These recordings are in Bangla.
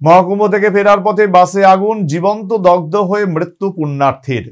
মহাকুম্ভ থেকে ফেরার পথে বাসে আগুন, জীবন্ত দগ্ধ হয়ে মৃত্যু পুণ্যার্থীর।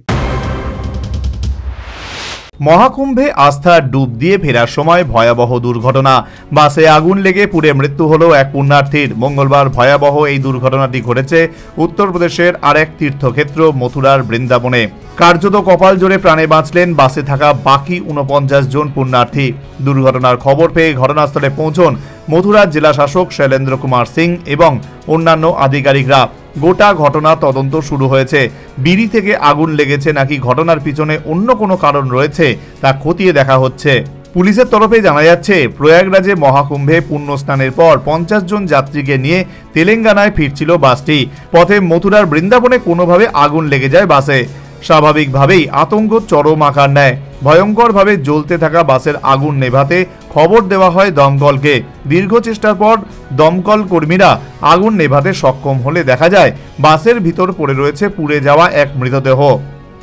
মহাকুম্ভে আস্থার ডুব দিয়ে ফেরার সময় ভয়াবহ দুর্ঘটনা। বাসে আগুন লেগে পুড়ে মৃত্যু হলো এক পুণ্যার্থীর। মঙ্গলবার ভয়াবহ এই দুর্ঘটনাটি ঘটেছে উত্তরপ্রদেশের আরেক তীর্থক্ষেত্র মথুরার বৃন্দাবনে। কার্যত কপাল জোরে প্রাণে বাঁচলেন বাসে থাকা বাকি 49 জন পুণ্যার্থী। দুর্ঘটনার খবর পেয়ে ঘটনাস্থলে পৌঁছন মথুরার জেলা শাসক শৈলেন্দ্র কুমার সিং এবং অন্যান্য আধিকারিকরা। গোটা ঘটনা তদন্ত শুরু হয়েছে। বিড়ি থেকে আগুন লেগেছে নাকি ঘটনার পিছনে অন্য কোনো কারণ রয়েছে তা খতিয়ে দেখা হচ্ছে। পুলিশের তরফে জানা যাচ্ছে, প্রয়াগরাজে মহাকুম্ভে পুণ্য স্নানের পর 50 জন যাত্রীকে নিয়ে তেলেঙ্গানায় ফিরছিল বাসটি। পথে মথুরার বৃন্দাবনে কোনোভাবে আগুন লেগে যায় বাসে। স্বাভাবিকভাবেই আতঙ্ক চরম আকার নেয়। ভয়ঙ্করভাবে জ্বলতে থাকা বাসের আগুন নেভাতে খবর দেওয়া হয় দমকলকে। দীর্ঘ চেষ্টার পর দমকল কর্মীরা আগুন নেভাতে সক্ষম হলে দেখা যায় বাসের ভিতর পড়ে রয়েছে পুড়ে যাওয়া এক মৃতদেহ।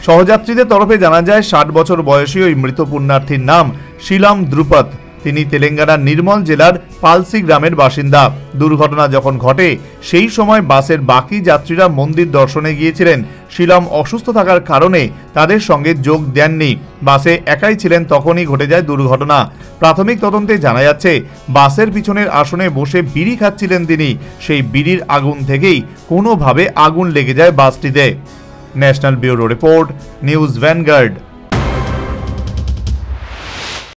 সহযাত্রীদের তরফে জানা যায়, 60 বছর বয়সী ওই মৃত পুণ্যার্থীর নাম শিলাম দ্রুপদ। তিনি তেলেঙ্গানার নির্মল জেলার পালসি গ্রামের বাসিন্দা। দুর্ঘটনা যখন ঘটে সেই সময় বাসের বাকি যাত্রীরা মন্দির দর্শনে গিয়েছিলেন। শিলাম অসুস্থ থাকার কারণে তাদের সঙ্গে যোগ দেননি। বাসে একাই ছিলেন, তখনই ঘটে যায় দুর্ঘটনা। প্রাথমিক তদন্তে জানা যাচ্ছে, বাসের পিছনের আসনে বসে বিড়ি খাচ্ছিলেন তিনি। সেই বিড়ির আগুন থেকেই কোনোভাবে আগুন লেগে যায় বাসটিতে। National bureau report, news vanguard.